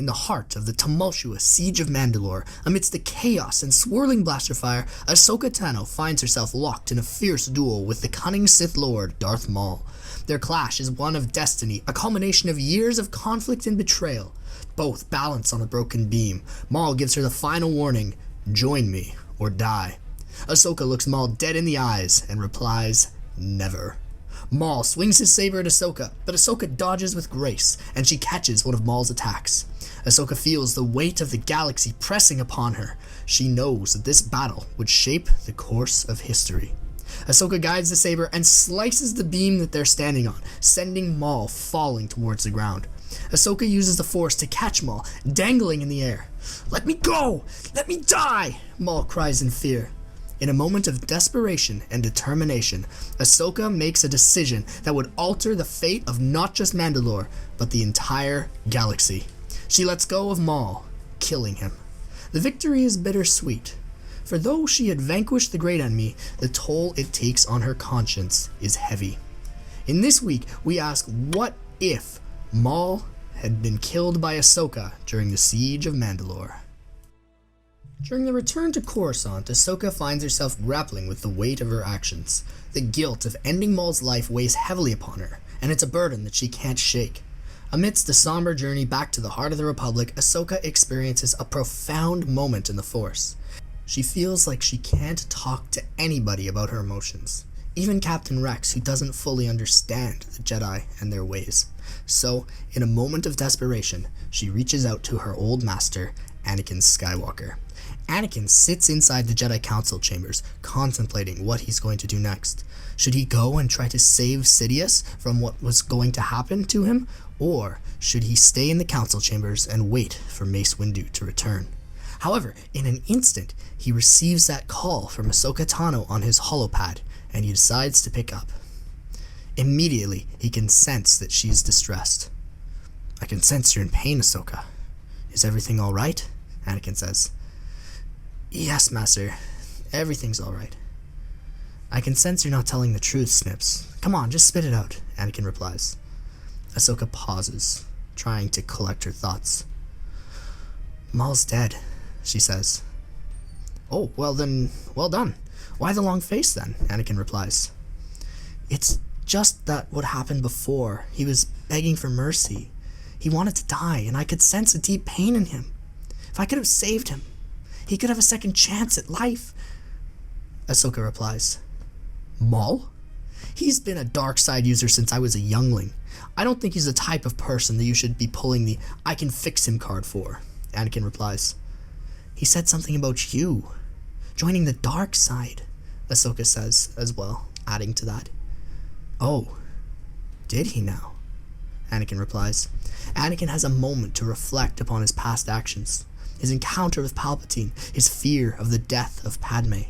In the heart of the tumultuous siege of Mandalore, amidst the chaos and swirling blaster fire, Ahsoka Tano finds herself locked in a fierce duel with the cunning Sith Lord, Darth Maul. Their clash is one of destiny, a culmination of years of conflict and betrayal. Both balance on a broken beam. Maul gives her the final warning, "Join me or die." Ahsoka looks Maul dead in the eyes and replies, "Never." Maul swings his saber at Ahsoka, but Ahsoka dodges with grace, and she catches one of Maul's attacks. Ahsoka feels the weight of the galaxy pressing upon her. She knows that this battle would shape the course of history. Ahsoka guides the saber and slices the beam that they're standing on, sending Maul falling towards the ground. Ahsoka uses the Force to catch Maul, dangling in the air. "Let me go! Let me die!" Maul cries in fear. In a moment of desperation and determination, Ahsoka makes a decision that would alter the fate of not just Mandalore, but the entire galaxy. She lets go of Maul, killing him. The victory is bittersweet, for though she had vanquished the great enemy, the toll it takes on her conscience is heavy. In this week, we ask, what if Maul had been killed by Ahsoka during the siege of Mandalore? During the return to Coruscant, Ahsoka finds herself grappling with the weight of her actions. The guilt of ending Maul's life weighs heavily upon her, and it's a burden that she can't shake. Amidst the somber journey back to the heart of the Republic, Ahsoka experiences a profound moment in the Force. She feels like she can't talk to anybody about her emotions, even Captain Rex, who doesn't fully understand the Jedi and their ways. So, in a moment of desperation, she reaches out to her old master, Anakin Skywalker. Anakin sits inside the Jedi Council chambers, contemplating what he's going to do next. Should he go and try to save Sidious from what was going to happen to him, or should he stay in the Council chambers and wait for Mace Windu to return? However, in an instant, he receives that call from Ahsoka Tano on his holopad, and he decides to pick up. Immediately, he can sense that she's distressed. "I can sense you're in pain, Ahsoka. Is everything all right?" Anakin says. "Yes, Master. Everything's all right." "I can sense you're not telling the truth, Snips. Come on, just spit it out," Anakin replies. Ahsoka pauses, trying to collect her thoughts. "Maul's dead," she says. "Oh, well then, well done. Why the long face then?" Anakin replies. "It's just that what happened before. He was begging for mercy. He wanted to die, and I could sense a deep pain in him. If I could have saved him, he could have a second chance at life." Ahsoka replies, "Maul? He's been a dark side user since I was a youngling. I don't think he's the type of person that you should be pulling the 'I can fix him' card for," Anakin replies. "He said something about you, joining the dark side," Ahsoka says as well, adding to that. "Oh, did he now?" Anakin replies. Anakin has a moment to reflect upon his past actions, his encounter with Palpatine, his fear of the death of Padme.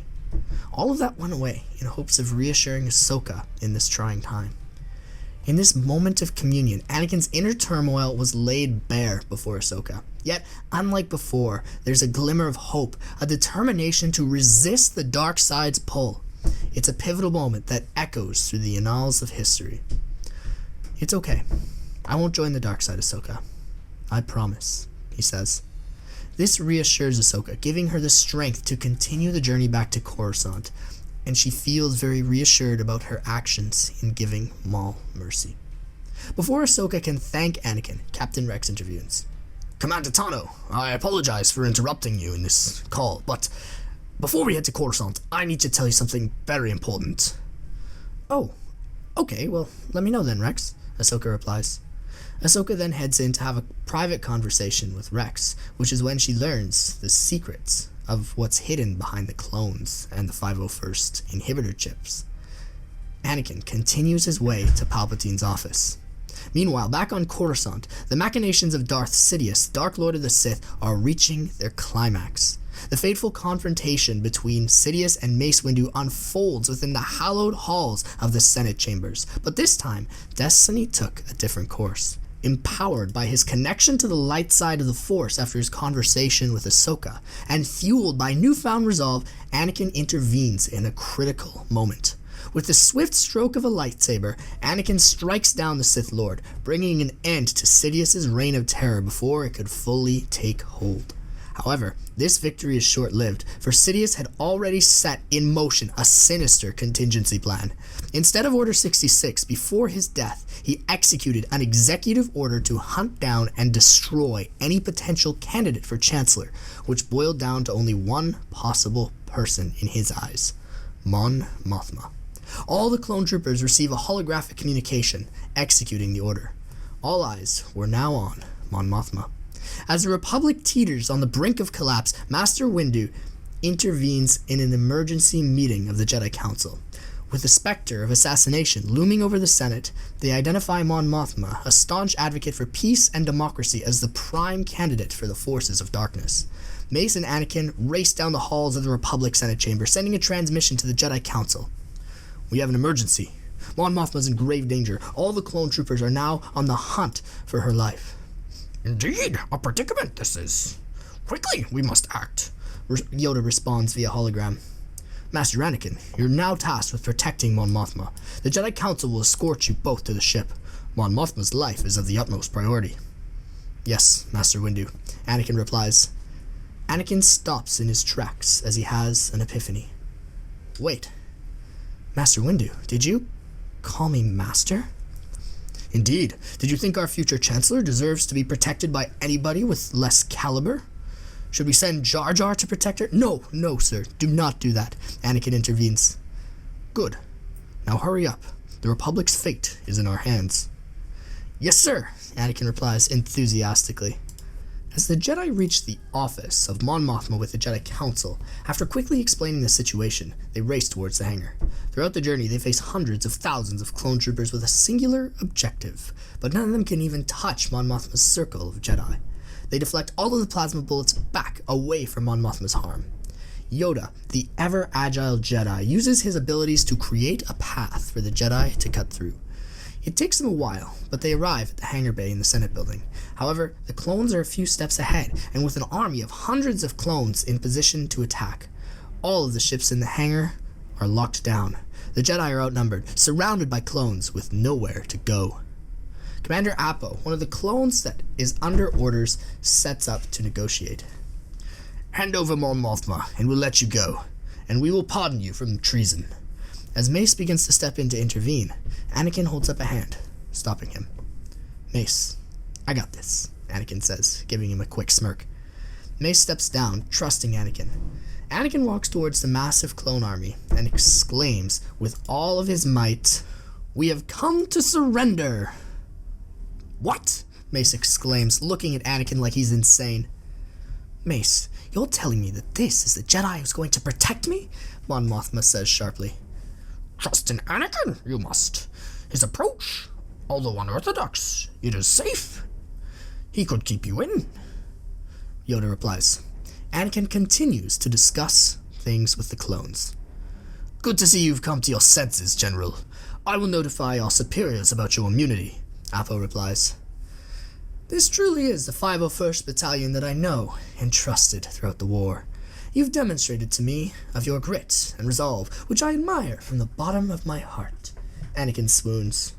All of that went away in hopes of reassuring Ahsoka in this trying time. In this moment of communion, Anakin's inner turmoil was laid bare before Ahsoka. Yet, unlike before, there's a glimmer of hope, a determination to resist the dark side's pull. It's a pivotal moment that echoes through the annals of history. "It's okay. I won't join the dark side, Ahsoka. I promise," he says. This reassures Ahsoka, giving her the strength to continue the journey back to Coruscant, and she feels very reassured about her actions in giving Maul mercy. Before Ahsoka can thank Anakin, Captain Rex intervenes. "Commander Tano, I apologize for interrupting you in this call, but before we head to Coruscant, I need to tell you something very important." "Oh, okay, well, let me know then, Rex," Ahsoka replies. Ahsoka then heads in to have a private conversation with Rex, which is when she learns the secrets of what's hidden behind the clones and the 501st inhibitor chips. Anakin continues his way to Palpatine's office. Meanwhile, back on Coruscant, the machinations of Darth Sidious, Dark Lord of the Sith, are reaching their climax. The fateful confrontation between Sidious and Mace Windu unfolds within the hallowed halls of the Senate chambers, but this time, destiny took a different course. Empowered by his connection to the light side of the Force after his conversation with Ahsoka, and fueled by newfound resolve, Anakin intervenes in a critical moment. With the swift stroke of a lightsaber, Anakin strikes down the Sith Lord, bringing an end to Sidious's reign of terror before it could fully take hold. However, this victory is short-lived, for Sidious had already set in motion a sinister contingency plan. Instead of Order 66, before his death, he executed an executive order to hunt down and destroy any potential candidate for Chancellor, which boiled down to only one possible person in his eyes: Mon Mothma. All the clone troopers receive a holographic communication, executing the order. All eyes were now on Mon Mothma. As the Republic teeters on the brink of collapse, Master Windu intervenes in an emergency meeting of the Jedi Council. With the specter of assassination looming over the Senate, they identify Mon Mothma, a staunch advocate for peace and democracy, as the prime candidate for the forces of darkness. Mace and Anakin race down the halls of the Republic Senate chamber, sending a transmission to the Jedi Council. "We have an emergency. Mon Mothma's in grave danger. All the clone troopers are now on the hunt for her life." "Indeed, a predicament this is. Quickly, we must act," Yoda responds via hologram. "Master Anakin, you're now tasked with protecting Mon Mothma. The Jedi Council will escort you both to the ship. Mon Mothma's life is of the utmost priority." "Yes, Master Windu," Anakin replies. Anakin stops in his tracks as he has an epiphany. "Wait, Master Windu, did you call me Master?" "Indeed. Did you think our future Chancellor deserves to be protected by anybody with less caliber? Should we send Jar Jar to protect her?" No, sir. Do not do that," Anakin intervenes. "Good. Now hurry up. The Republic's fate is in our hands." "Yes, sir," Anakin replies enthusiastically. As the Jedi reach the office of Mon Mothma with the Jedi Council, after quickly explaining the situation, they race towards the hangar. Throughout the journey, they face hundreds of thousands of clone troopers with a singular objective, but none of them can even touch Mon Mothma's circle of Jedi. They deflect all of the plasma bullets back away from Mon Mothma's harm. Yoda, the ever-agile Jedi, uses his abilities to create a path for the Jedi to cut through. It takes them a while, but they arrive at the hangar bay in the Senate building. However, the clones are a few steps ahead, and with an army of hundreds of clones in position to attack. All of the ships in the hangar are locked down. The Jedi are outnumbered, surrounded by clones with nowhere to go. Commander Appo, one of the clones that is under orders, sets up to negotiate. "Hand over Mon Mothma, and we'll let you go, and we will pardon you from treason." As Mace begins to step in to intervene, Anakin holds up a hand, stopping him. "Mace, I got this," Anakin says, giving him a quick smirk. Mace steps down, trusting Anakin. Anakin walks towards the massive clone army and exclaims with all of his might, "We have come to surrender!" "What?" Mace exclaims, looking at Anakin like he's insane. "Mace, you're telling me that this is the Jedi who's going to protect me?" Mon Mothma says sharply. "Trust in Anakin, you must. His approach, although unorthodox, it is safe. He could keep you in." Yoda replies. Anakin continues to discuss things with the clones. "Good to see you've come to your senses, General. I will notify our superiors about your immunity," Appo replies. "This truly is the 501st Battalion that I know and trusted throughout the war. You've demonstrated to me of your grit and resolve, which I admire from the bottom of my heart." Anakin swoons.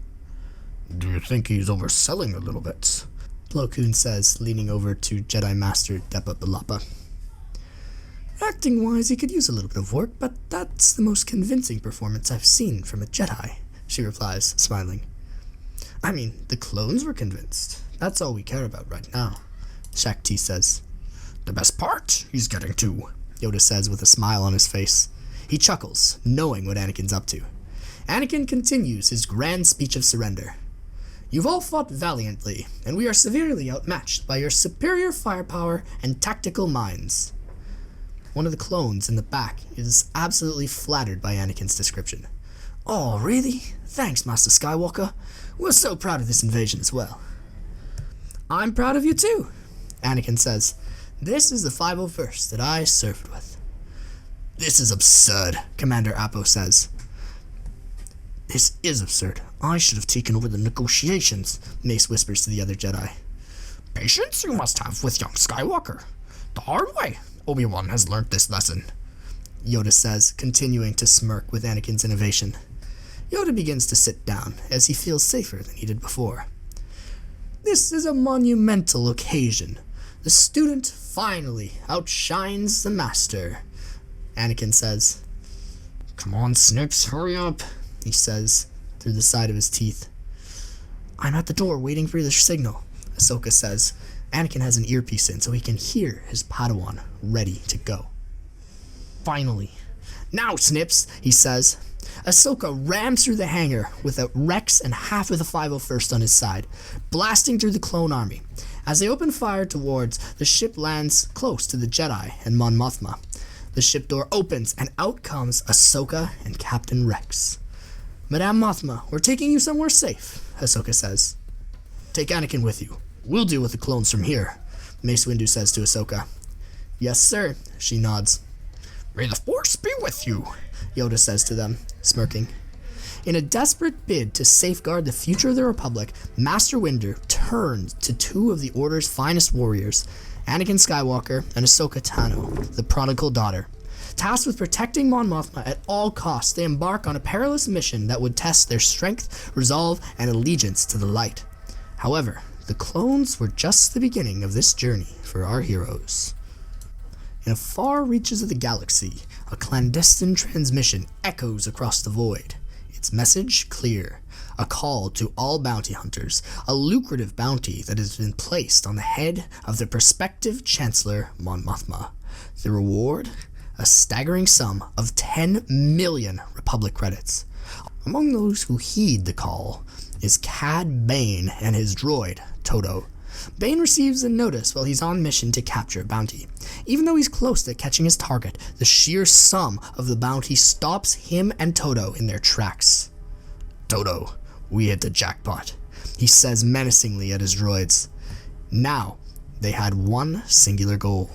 "Do you think he's overselling a little bit?" Plo Koon says, leaning over to Jedi Master Depa Billapa. "Acting-wise, he could use a little bit of work, but that's the most convincing performance I've seen from a Jedi," she replies, smiling. "I mean, the clones were convinced. That's all we care about right now," Shaak Ti says. "The best part he's getting to," Yoda says with a smile on his face. He chuckles, knowing what Anakin's up to. Anakin continues his grand speech of surrender. "You've all fought valiantly, and we are severely outmatched by your superior firepower and tactical minds." One of the clones in the back is absolutely flattered by Anakin's description. "Oh, really? Thanks, Master Skywalker. We're so proud of this invasion as well." "I'm proud of you too," Anakin says. "This is the 501st that I served with." "This is absurd," Commander Appo says. "This is absurd. I should have taken over the negotiations," Mace whispers to the other Jedi. "Patience you must have with young Skywalker. The hard way. Obi-Wan has learnt this lesson," Yoda says, continuing to smirk with Anakin's innovation. Yoda begins to sit down, as he feels safer than he did before. This is a monumental occasion. The student finally outshines the master, Anakin says. Come on, Snips, hurry up, he says through the side of his teeth. I'm at the door waiting for your signal, Ahsoka says. Anakin has an earpiece in so he can hear his Padawan ready to go. Finally. Now, Snips, he says. Ahsoka rams through the hangar with a Rex and half of the 501st on his side, blasting through the clone army. As they open fire towards, the ship lands close to the Jedi and Mon Mothma. The ship door opens, and out comes Ahsoka and Captain Rex. Madame Mothma, we're taking you somewhere safe, Ahsoka says. Take Anakin with you. We'll deal with the clones from here, Mace Windu says to Ahsoka. Yes, sir, she nods. May the Force be with you, Yoda says to them, smirking. In a desperate bid to safeguard the future of the Republic, Master Windu turned to two of the Order's finest warriors, Anakin Skywalker and Ahsoka Tano, the prodigal daughter. Tasked with protecting Mon Mothma at all costs, they embark on a perilous mission that would test their strength, resolve, and allegiance to the light. However, the clones were just the beginning of this journey for our heroes. In the far reaches of the galaxy, a clandestine transmission echoes across the void. Its message clear. A call to all bounty hunters, a lucrative bounty that has been placed on the head of the prospective Chancellor Mon Mothma. The reward? A staggering sum of 10 million Republic credits. Among those who heed the call is Cad Bane and his droid, Todo. Bane receives a notice while he's on mission to capture a bounty. Even though he's close to catching his target, the sheer sum of the bounty stops him and Todo in their tracks. Todo, we hit the jackpot, he says menacingly at his droids. Now, they had one singular goal.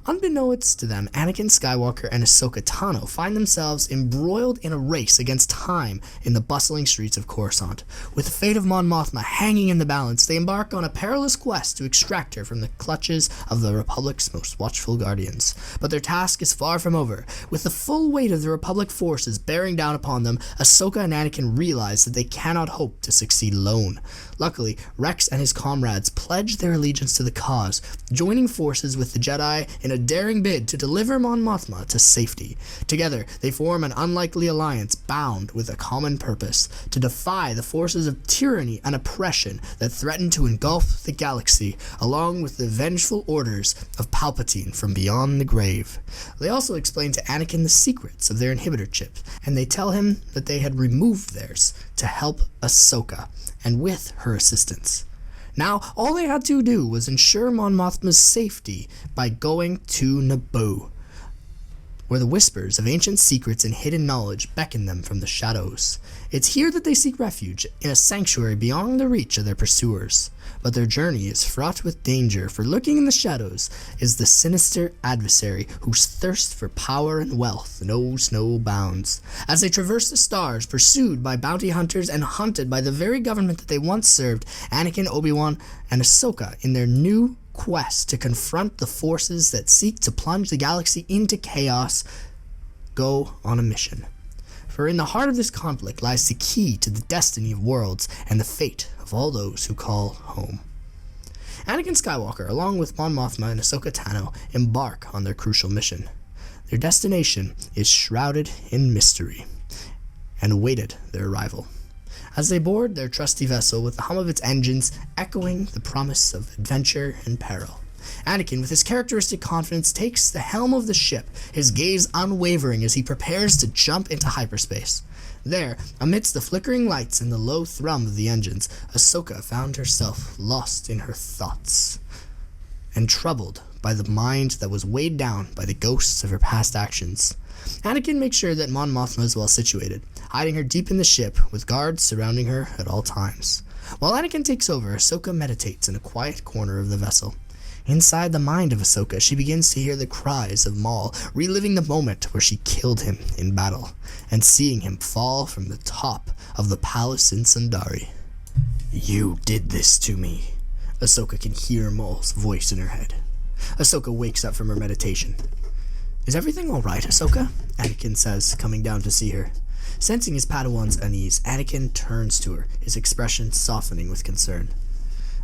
Unbeknownst to them, Anakin Skywalker and Ahsoka Tano find themselves embroiled in a race against time in the bustling streets of Coruscant. With the fate of Mon Mothma hanging in the balance, they embark on a perilous quest to extract her from the clutches of the Republic's most watchful guardians. But their task is far from over. With the full weight of the Republic forces bearing down upon them, Ahsoka and Anakin realize that they cannot hope to succeed alone. Luckily, Rex and his comrades pledge their allegiance to the cause, joining forces with the Jedi in a daring bid to deliver Mon Mothma to safety. Together, they form an unlikely alliance bound with a common purpose, to defy the forces of tyranny and oppression that threaten to engulf the galaxy, along with the vengeful orders of Palpatine from beyond the grave. They also explain to Anakin the secrets of their inhibitor chips, and they tell him that they had removed theirs to help Ahsoka, and with her assistance. Now, all they had to do was ensure Mon Mothma's safety by going to Naboo, where the whispers of ancient secrets and hidden knowledge beckon them from the shadows. It's here that they seek refuge, in a sanctuary beyond the reach of their pursuers. But their journey is fraught with danger, for lurking in the shadows is the sinister adversary whose thirst for power and wealth knows no bounds. As they traverse the stars, pursued by bounty hunters and hunted by the very government that they once served, Anakin, Obi-Wan, and Ahsoka, in their new quest to confront the forces that seek to plunge the galaxy into chaos, go on a mission. For in the heart of this conflict lies the key to the destiny of worlds and the fate of all those who call home. Anakin Skywalker, along with Mon Mothma and Ahsoka Tano, embark on their crucial mission. Their destination is shrouded in mystery, and awaited their arrival. As they board their trusty vessel with the hum of its engines echoing the promise of adventure and peril, Anakin, with his characteristic confidence, takes the helm of the ship, his gaze unwavering as he prepares to jump into hyperspace. There, amidst the flickering lights and the low thrum of the engines, Ahsoka found herself lost in her thoughts, and troubled by the mind that was weighed down by the ghosts of her past actions. Anakin makes sure that Mon Mothma is well situated, hiding her deep in the ship, with guards surrounding her at all times. While Anakin takes over, Ahsoka meditates in a quiet corner of the vessel. Inside the mind of Ahsoka, she begins to hear the cries of Maul, reliving the moment where she killed him in battle, and seeing him fall from the top of the palace in Sundari. "You did this to me." Ahsoka can hear Maul's voice in her head. Ahsoka wakes up from her meditation. "Is everything all right, Ahsoka?" Anakin says, coming down to see her. Sensing his Padawan's unease, Anakin turns to her, his expression softening with concern.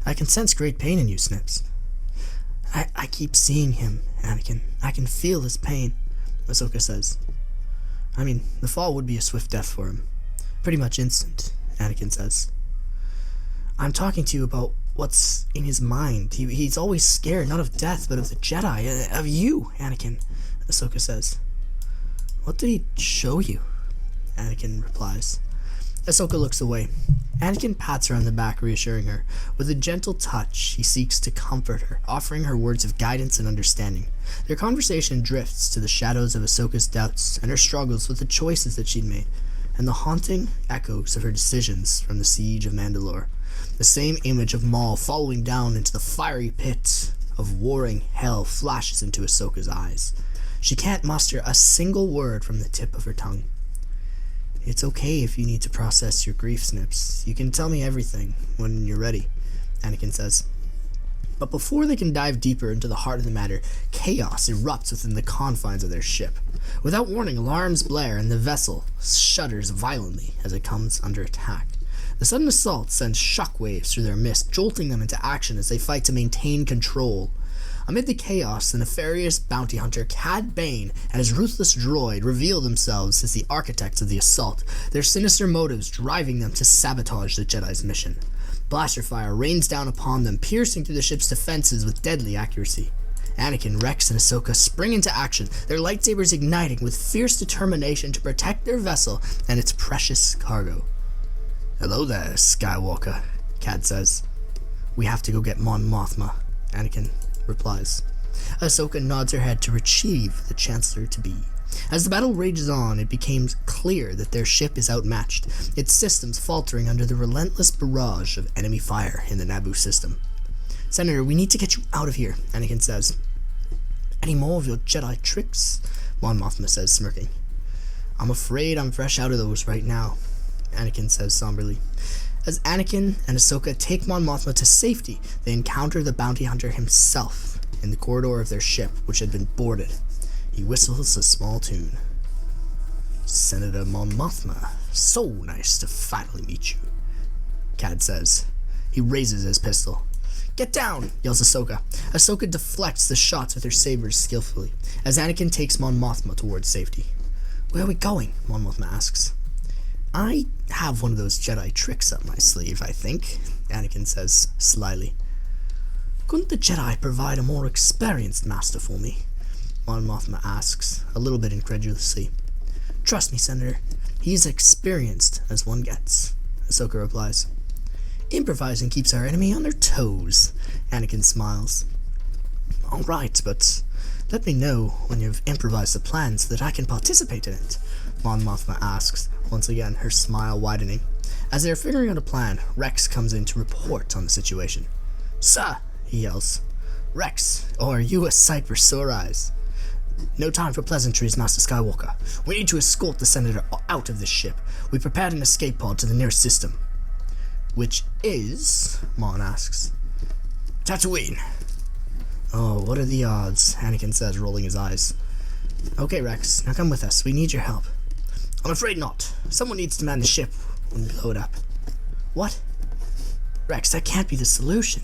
I can sense great pain in you, Snips. I keep seeing him, Anakin. I can feel his pain, Ahsoka says. I mean, the fall would be a swift death for him. Pretty much instant, Anakin says. I'm talking to you about what's in his mind. He's always scared, not of death, but of the Jedi. Of you, Anakin, Ahsoka says. What did he show you? Anakin replies. Ahsoka looks away. Anakin pats her on the back, reassuring her. With a gentle touch, he seeks to comfort her, offering her words of guidance and understanding. Their conversation drifts to the shadows of Ahsoka's doubts and her struggles with the choices that she'd made, and the haunting echoes of her decisions from the siege of Mandalore. The same image of Maul following down into the fiery pit of warring hell flashes into Ahsoka's eyes. She can't muster a single word from the tip of her tongue. It's okay if you need to process your grief, Snips. You can tell me everything when you're ready, Anakin says. But before they can dive deeper into the heart of the matter, chaos erupts within the confines of their ship. Without warning, alarms blare and the vessel shudders violently as it comes under attack. The sudden assault sends shockwaves through their midst, jolting them into action as they fight to maintain control. Amid the chaos, the nefarious bounty hunter Cad Bane and his ruthless droid reveal themselves as the architects of the assault, their sinister motives driving them to sabotage the Jedi's mission. Blaster fire rains down upon them, piercing through the ship's defenses with deadly accuracy. Anakin, Rex, and Ahsoka spring into action, their lightsabers igniting with fierce determination to protect their vessel and its precious cargo. Hello there, Skywalker, Cad says. We have to go get Mon Mothma, Anakin replies. Ahsoka nods her head to retrieve the Chancellor-to-be. As the battle rages on, it becomes clear that their ship is outmatched, its systems faltering under the relentless barrage of enemy fire in the Naboo system. Senator, we need to get you out of here, Anakin says. Any more of your Jedi tricks? Mon Mothma says, smirking. I'm afraid I'm fresh out of those right now, Anakin says somberly. As Anakin and Ahsoka take Mon Mothma to safety, they encounter the bounty hunter himself in the corridor of their ship, which had been boarded. He whistles a small tune. Senator Mon Mothma, so nice to finally meet you, Cad says. He raises his pistol. Get down, yells Ahsoka. Ahsoka deflects the shots with her sabers skillfully, as Anakin takes Mon Mothma towards safety. Where are we going? Mon Mothma asks. I have one of those Jedi tricks up my sleeve, I think, Anakin says slyly. Couldn't the Jedi provide a more experienced master for me? Mon Mothma asks, a little bit incredulously. Trust me, Senator, he's experienced as one gets, Ahsoka replies. Improvising keeps our enemy on their toes, Anakin smiles. All right, but let me know when you've improvised a plan so that I can participate in it, Mon Mothma asks, once again her smile widening. As they are figuring out a plan, Rex comes in to report on the situation. Sir, he yells. Rex, or are you a sight for sore eyes? No time for pleasantries, Master Skywalker. We need to escort the Senator out of this ship. We prepared an escape pod to the nearest system. Which is? Mon asks. Tatooine. Oh, what are the odds? Anakin says, rolling his eyes. Okay, Rex, now come with us. We need your help. I'm afraid not. Someone needs to man the ship when we blow it up. What? Rex, that can't be the solution.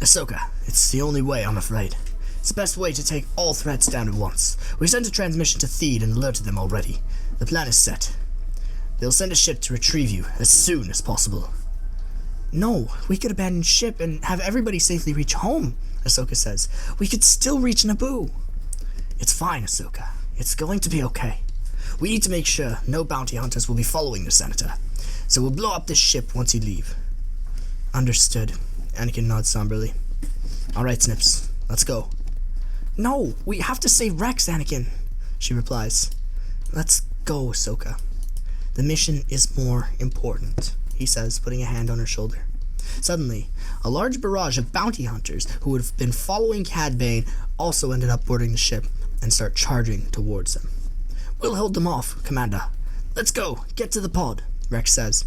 Ahsoka, it's the only way, I'm afraid. It's the best way to take all threats down at once. We sent a transmission to Theed and alerted them already. The plan is set. They'll send a ship to retrieve you as soon as possible. No, we could abandon ship and have everybody safely reach home, Ahsoka says. We could still reach Naboo. It's fine, Ahsoka. It's going to be okay. We need to make sure no bounty hunters will be following the Senator. So we'll blow up this ship once you leave. Understood. Anakin nods somberly. Alright, Snips. Let's go. No, we have to save Rex, Anakin, she replies. Let's go, Ahsoka. The mission is more important, he says, putting a hand on her shoulder. Suddenly, a large barrage of bounty hunters who would have been following Cad Bane also ended up boarding the ship and start charging towards them. We'll hold them off, Commander. Let's go. Get to the pod, Rex says.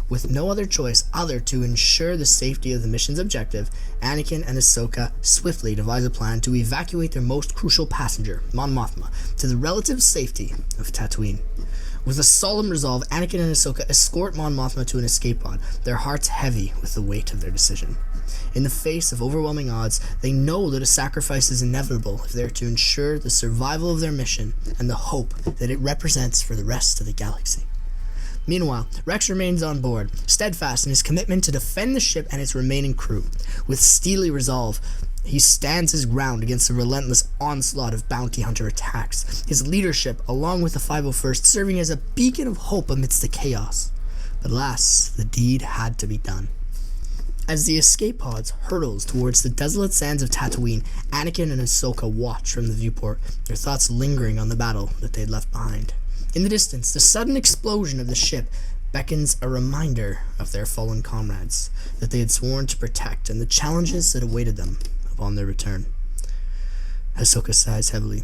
With no other choice other to ensure the safety of the mission's objective, Anakin and Ahsoka swiftly devise a plan to evacuate their most crucial passenger, Mon Mothma, to the relative safety of Tatooine. With a solemn resolve, Anakin and Ahsoka escort Mon Mothma to an escape pod, their hearts heavy with the weight of their decision. In the face of overwhelming odds, they know that a sacrifice is inevitable if they are to ensure the survival of their mission and the hope that it represents for the rest of the galaxy. Meanwhile, Rex remains on board, steadfast in his commitment to defend the ship and its remaining crew. With steely resolve, he stands his ground against the relentless onslaught of bounty hunter attacks, his leadership, along with the 501st, serving as a beacon of hope amidst the chaos. But alas, the deed had to be done. As the escape pods hurtles towards the desolate sands of Tatooine, Anakin and Ahsoka watch from the viewport, their thoughts lingering on the battle that they had left behind. In the distance, the sudden explosion of the ship beckons a reminder of their fallen comrades that they had sworn to protect and the challenges that awaited them upon their return. Ahsoka sighs heavily.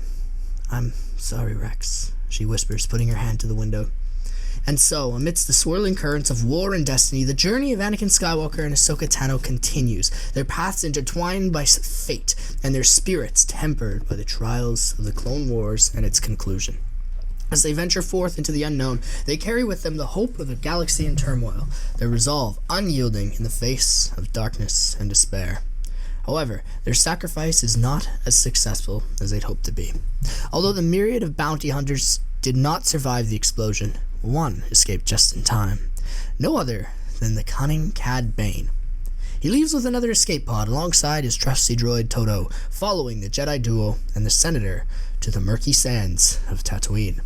"I'm sorry, Rex," she whispers, putting her hand to the window. And so, amidst the swirling currents of war and destiny, the journey of Anakin Skywalker and Ahsoka Tano continues, their paths intertwined by fate, and their spirits tempered by the trials of the Clone Wars and its conclusion. As they venture forth into the unknown, they carry with them the hope of a galaxy in turmoil, their resolve unyielding in the face of darkness and despair. However, their sacrifice is not as successful as they'd hoped to be. Although the myriad of bounty hunters did not survive the explosion, one escaped just in time. No other than the cunning Cad Bane. He leaves with another escape pod alongside his trusty droid Todo, following the Jedi duel and the Senator to the murky sands of Tatooine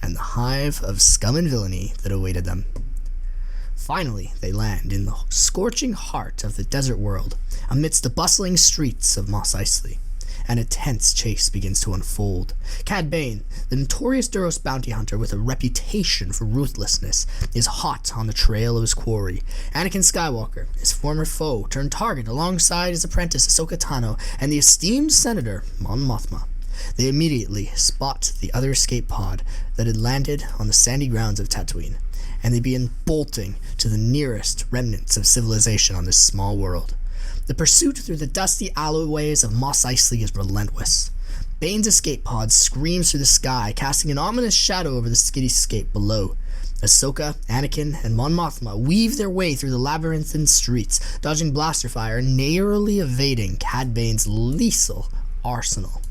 and the hive of scum and villainy that awaited them. Finally, they land in the scorching heart of the desert world, amidst the bustling streets of Mos Eisley, and a tense chase begins to unfold. Cad Bane, the notorious Duros bounty hunter with a reputation for ruthlessness, is hot on the trail of his quarry. Anakin Skywalker, his former foe, turned target alongside his apprentice Ahsoka Tano and the esteemed Senator Mon Mothma. They immediately spot the other escape pod that had landed on the sandy grounds of Tatooine, and they begin bolting to the nearest remnants of civilization on this small world. The pursuit through the dusty alleyways of Mos Eisley is relentless. Bane's escape pod screams through the sky, casting an ominous shadow over the skitty-scape below. Ahsoka, Anakin, and Mon Mothma weave their way through the labyrinthine streets, dodging blaster fire and narrowly evading Cad Bane's lethal arsenal.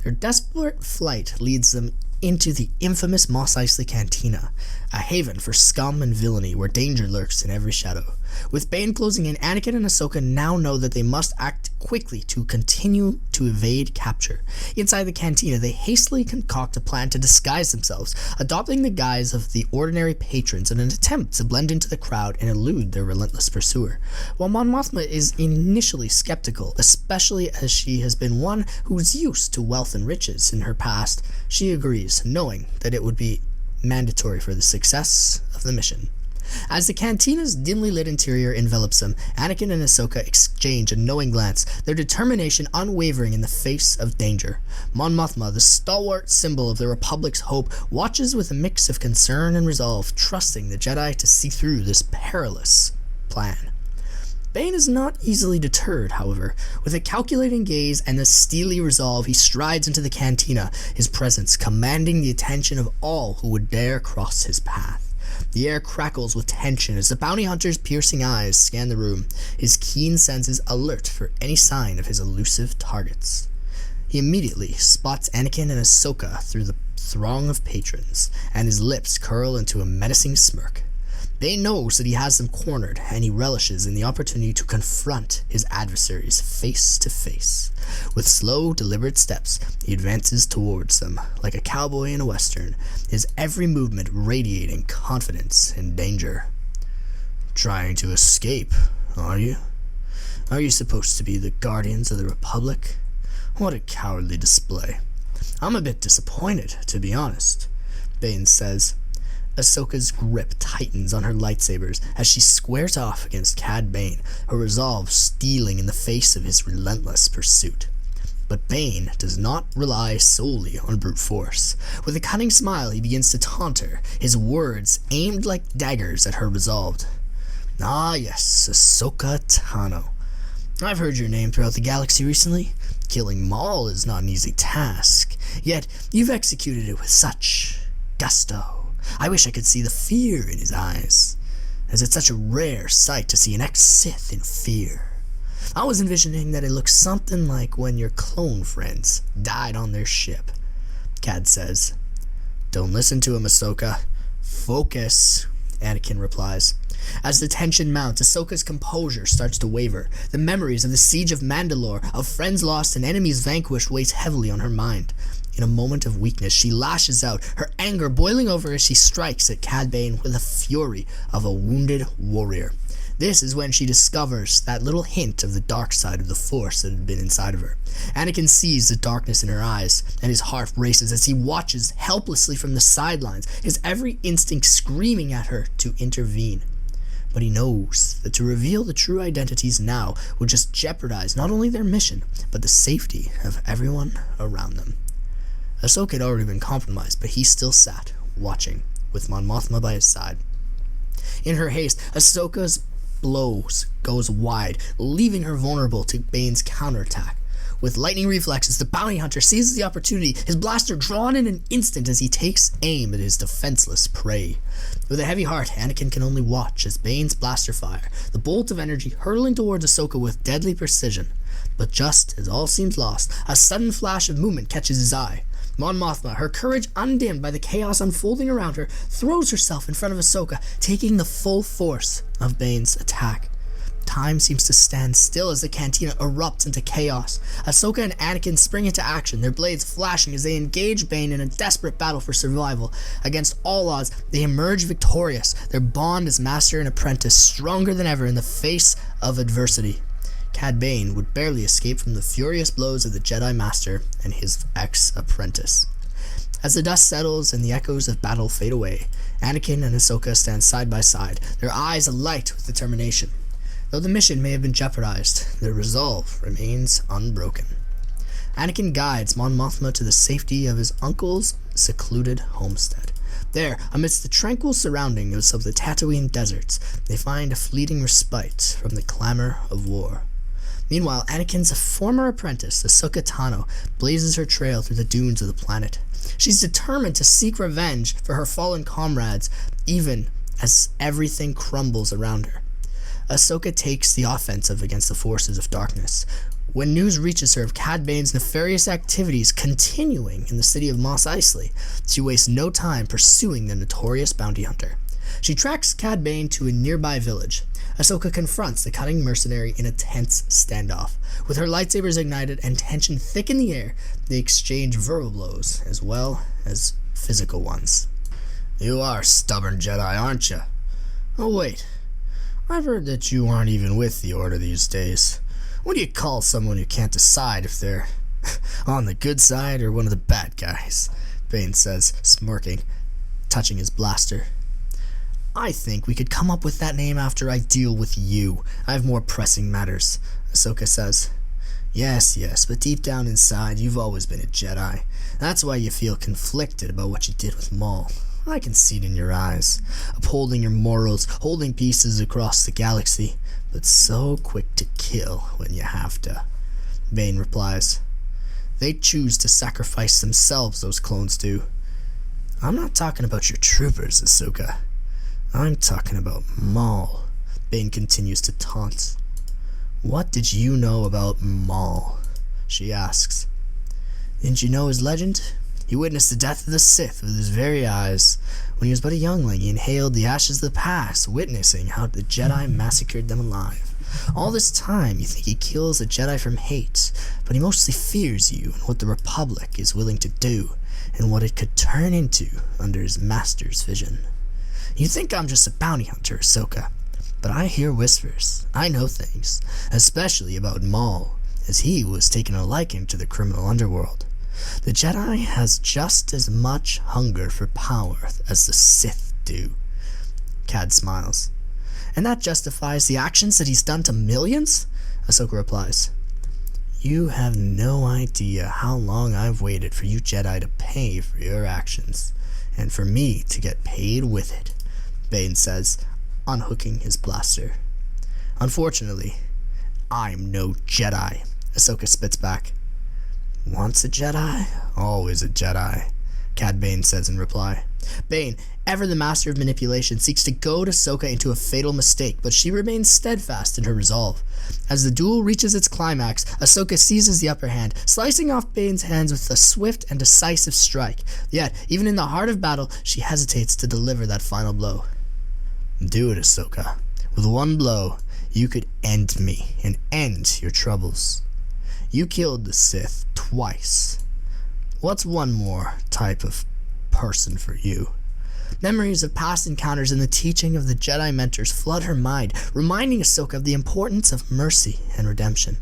Their desperate flight leads them into the infamous Mos Eisley Cantina, a haven for scum and villainy where danger lurks in every shadow. With Bane closing in, Anakin and Ahsoka now know that they must act quickly to continue to evade capture. Inside the cantina, they hastily concoct a plan to disguise themselves, adopting the guise of the ordinary patrons in an attempt to blend into the crowd and elude their relentless pursuer. While Mon Mothma is initially skeptical, especially as she has been one who's used to wealth and riches in her past, she agrees, knowing that it would be mandatory for the success of the mission. As the cantina's dimly lit interior envelops them, Anakin and Ahsoka exchange a knowing glance, their determination unwavering in the face of danger. Mon Mothma, the stalwart symbol of the Republic's hope, watches with a mix of concern and resolve, trusting the Jedi to see through this perilous plan. Bane is not easily deterred, however. With a calculating gaze and a steely resolve, he strides into the cantina, his presence commanding the attention of all who would dare cross his path. The air crackles with tension as the bounty hunter's piercing eyes scan the room, his keen senses alert for any sign of his elusive targets. He immediately spots Anakin and Ahsoka through the throng of patrons, and his lips curl into a menacing smirk. Bane knows that he has them cornered, and he relishes in the opportunity to confront his adversaries face to face. With slow, deliberate steps, he advances towards them, like a cowboy in a western, his every movement radiating confidence and danger. "Trying to escape, are you? Are you supposed to be the guardians of the Republic? What a cowardly display. I'm a bit disappointed, to be honest," Bane says. Ahsoka's grip tightens on her lightsabers as she squares off against Cad Bane, her resolve steeling in the face of his relentless pursuit. But Bane does not rely solely on brute force. With a cunning smile, he begins to taunt her, his words aimed like daggers at her resolve. "Ah yes, Ahsoka Tano. I've heard your name throughout the galaxy recently. Killing Maul is not an easy task, yet you've executed it with such gusto. I wish I could see the fear in his eyes, as it's such a rare sight to see an ex-Sith in fear. I was envisioning that it looks something like when your clone friends died on their ship. Cad says. Don't listen to him, Ahsoka. Focus, Anakin replies. As the tension mounts, Ahsoka's composure starts to waver. The memories of the siege of Mandalore, of friends lost and enemies vanquished, weighs heavily on her mind. In a moment of weakness, she lashes out, her anger boiling over as she strikes at Cad Bane with the fury of a wounded warrior. This is when she discovers that little hint of the dark side of the Force that had been inside of her. Anakin sees the darkness in her eyes, and his heart races as he watches helplessly from the sidelines, his every instinct screaming at her to intervene. But he knows that to reveal the true identities now would just jeopardize not only their mission, but the safety of everyone around them. Ahsoka had already been compromised, but he still sat, watching, with Mon Mothma by his side. In her haste, Ahsoka's blows goes wide, leaving her vulnerable to Bane's counterattack. With lightning reflexes, the bounty hunter seizes the opportunity, his blaster drawn in an instant as he takes aim at his defenseless prey. With a heavy heart, Anakin can only watch as Bane's blaster fire, the bolt of energy hurtling towards Ahsoka with deadly precision. But just as all seems lost, a sudden flash of movement catches his eye. Mon Mothma, her courage undimmed by the chaos unfolding around her, throws herself in front of Ahsoka, taking the full force of Bane's attack. Time seems to stand still as the Cantina erupts into chaos. Ahsoka and Anakin spring into action, their blades flashing as they engage Bane in a desperate battle for survival. Against all odds, they emerge victorious, their bond as master and apprentice stronger than ever in the face of adversity. Cad Bane would barely escape from the furious blows of the Jedi Master and his ex-apprentice. As the dust settles and the echoes of battle fade away, Anakin and Ahsoka stand side by side, their eyes alight with determination. Though the mission may have been jeopardized, their resolve remains unbroken. Anakin guides Mon Mothma to the safety of his uncle's secluded homestead. There, amidst the tranquil surroundings of the Tatooine deserts, they find a fleeting respite from the clamor of war. Meanwhile, Anakin's former apprentice, Ahsoka Tano, blazes her trail through the dunes of the planet. She's determined to seek revenge for her fallen comrades, even as everything crumbles around her. Ahsoka takes the offensive against the forces of darkness. When news reaches her of Cad Bane's nefarious activities continuing in the city of Mos Eisley, she wastes no time pursuing the notorious bounty hunter. She tracks Cad Bane to a nearby village. Ahsoka confronts the cunning mercenary in a tense standoff. With her lightsabers ignited and tension thick in the air, they exchange verbal blows as well as physical ones. You are stubborn Jedi, aren't you? Oh wait, I've heard that you aren't even with the Order these days. What do you call someone who can't decide if they're on the good side or one of the bad guys? Bane says, smirking, touching his blaster. I think we could come up with that name after I deal with you. I have more pressing matters, Ahsoka says. Yes, but deep down inside, you've always been a Jedi. That's why you feel conflicted about what you did with Maul. I can see it in your eyes, upholding your morals, holding pieces across the galaxy, but so quick to kill when you have to. Bane replies. They choose to sacrifice themselves, those clones do. I'm not talking about your troopers, Ahsoka. I'm talking about Maul. Bane continues to taunt. What did you know about Maul? She asks. Didn't you know his legend? He witnessed the death of the Sith with his very eyes. When he was but a youngling, he inhaled the ashes of the past, witnessing how the Jedi massacred them alive. All this time, you think he kills a Jedi from hate, but he mostly fears you and what the Republic is willing to do, and what it could turn into under his master's vision. You think I'm just a bounty hunter, Ahsoka, but I hear whispers. I know things, especially about Maul, as he was taking a liking to the criminal underworld. The Jedi has just as much hunger for power as the Sith do. Cad smiles. And that justifies the actions that he's done to millions? Ahsoka replies. You have no idea how long I've waited for you Jedi to pay for your actions, and for me to get paid with it, Bane says, unhooking his blaster. Unfortunately, I'm no Jedi, Ahsoka spits back. Once a Jedi, always a Jedi, Cad Bane says in reply. Bane, ever the master of manipulation, seeks to goad Ahsoka into a fatal mistake, but she remains steadfast in her resolve. As the duel reaches its climax, Ahsoka seizes the upper hand, slicing off Bane's hands with a swift and decisive strike. Yet, even in the heart of battle, she hesitates to deliver that final blow. Do it, Ahsoka. With one blow, you could end me and end your troubles. You killed the Sith twice. What's one more type of person for you? Memories of past encounters and the teaching of the Jedi mentors flood her mind, reminding Ahsoka of the importance of mercy and redemption.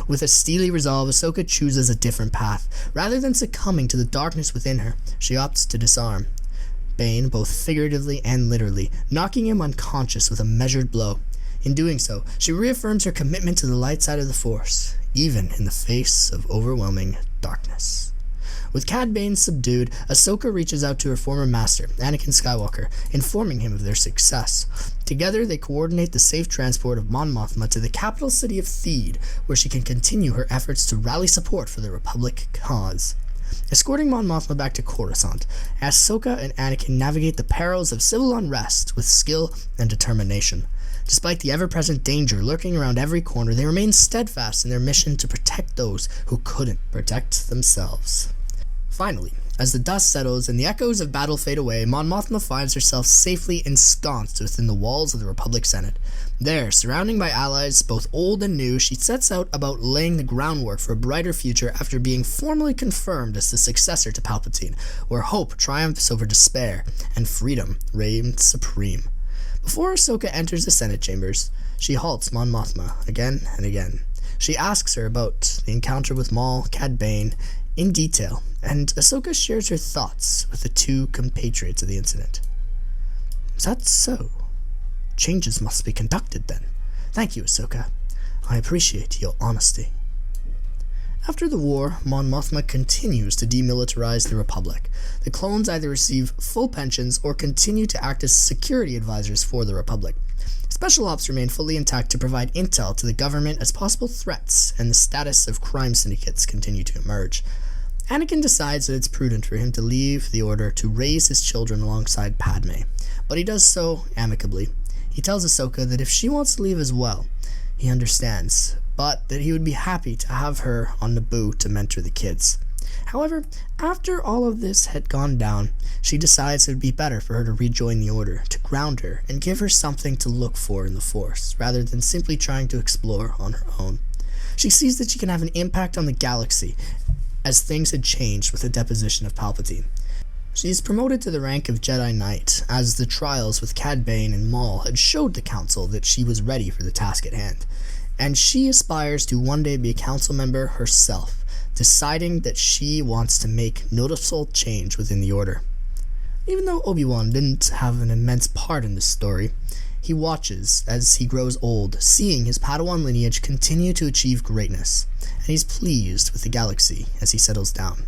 With a steely resolve, Ahsoka chooses a different path. Rather than succumbing to the darkness within her, she opts to disarm Bane, both figuratively and literally, knocking him unconscious with a measured blow. In doing so, she reaffirms her commitment to the light side of the Force, even in the face of overwhelming darkness. With Cad Bane subdued, Ahsoka reaches out to her former master, Anakin Skywalker, informing him of their success. Together, they coordinate the safe transport of Mon Mothma to the capital city of Theed, where she can continue her efforts to rally support for the Republic cause. Escorting Mon Mothma back to Coruscant, Ahsoka and Anakin navigate the perils of civil unrest with skill and determination. Despite the ever-present danger lurking around every corner, they remain steadfast in their mission to protect those who couldn't protect themselves. Finally, as the dust settles and the echoes of battle fade away, Mon Mothma finds herself safely ensconced within the walls of the Republic Senate. There, surrounded by allies both old and new, she sets out about laying the groundwork for a brighter future after being formally confirmed as the successor to Palpatine, where hope triumphs over despair and freedom reigns supreme. Before Ahsoka enters the Senate chambers, she halts Mon Mothma again and again. She asks her about the encounter with Maul, Cad Bane, in detail, and Ahsoka shares her thoughts with the two compatriots of the incident. Is that so? Changes must be conducted then. Thank you, Ahsoka. I appreciate your honesty. After the war, Mon Mothma continues to demilitarize the Republic. The clones either receive full pensions or continue to act as security advisors for the Republic. Special Ops remain fully intact to provide intel to the government as possible threats and the status of crime syndicates continue to emerge. Anakin decides that it's prudent for him to leave the Order to raise his children alongside Padme, but he does so amicably. He tells Ahsoka that if she wants to leave as well, he understands, but that he would be happy to have her on Naboo to mentor the kids. However, after all of this had gone down, she decides it would be better for her to rejoin the Order, to ground her and give her something to look for in the Force, rather than simply trying to explore on her own. She sees that she can have an impact on the galaxy, as things had changed with the deposition of Palpatine. She is promoted to the rank of Jedi Knight, as the trials with Cad Bane and Maul had showed the Council that she was ready for the task at hand, and she aspires to one day be a Council member herself, deciding that she wants to make noticeable change within the Order. Even though Obi-Wan didn't have an immense part in this story, he watches as he grows old, seeing his Padawan lineage continue to achieve greatness, and he's pleased with the galaxy as he settles down.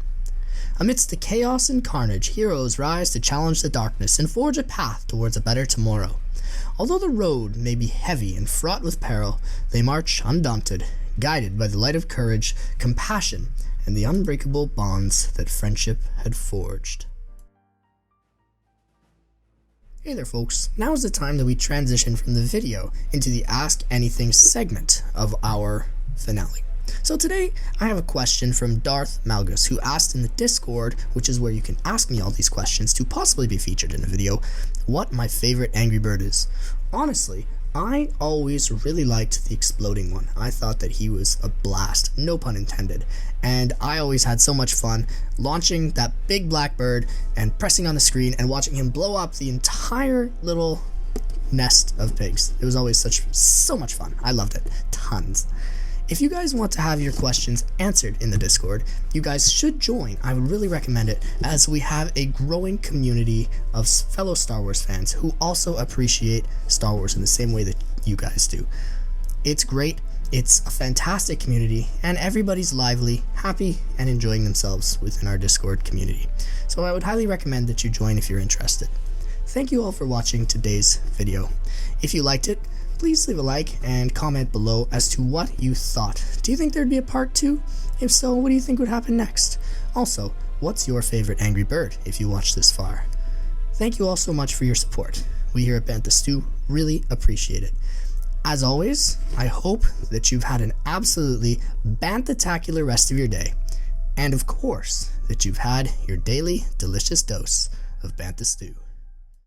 Amidst the chaos and carnage, heroes rise to challenge the darkness and forge a path towards a better tomorrow. Although the road may be heavy and fraught with peril, they march undaunted, guided by the light of courage, compassion, and the unbreakable bonds that friendship had forged. Hey there folks, now is the time that we transition from the video into the Ask Anything segment of our finale. So today, I have a question from Darth Malgus, who asked in the Discord, which is where you can ask me all these questions to possibly be featured in a video, what my favorite Angry Bird is. Honestly, I always really liked the exploding one. I thought that he was a blast, no pun intended, and I always had so much fun launching that big black bird and pressing on the screen and watching him blow up the entire little nest of pigs. It was always so much fun. I loved it, tons. If you guys want to have your questions answered in the Discord, you guys should join. I would really recommend it, as we have a growing community of fellow Star Wars fans who also appreciate Star Wars in the same way that you guys do. It's great, it's a fantastic community, and everybody's lively, happy, and enjoying themselves within our Discord community. So I would highly recommend that you join if you're interested. Thank you all for watching today's video. If you liked it, please leave a like and comment below as to what you thought. Do you think there'd be a part 2? If so, what do you think would happen next? Also, what's your favorite Angry Bird if you watched this far? Thank you all so much for your support. We here at Bantha Stew really appreciate it. As always, I hope that you've had an absolutely bantha-tacular rest of your day. And of course, that you've had your daily delicious dose of Bantha Stew.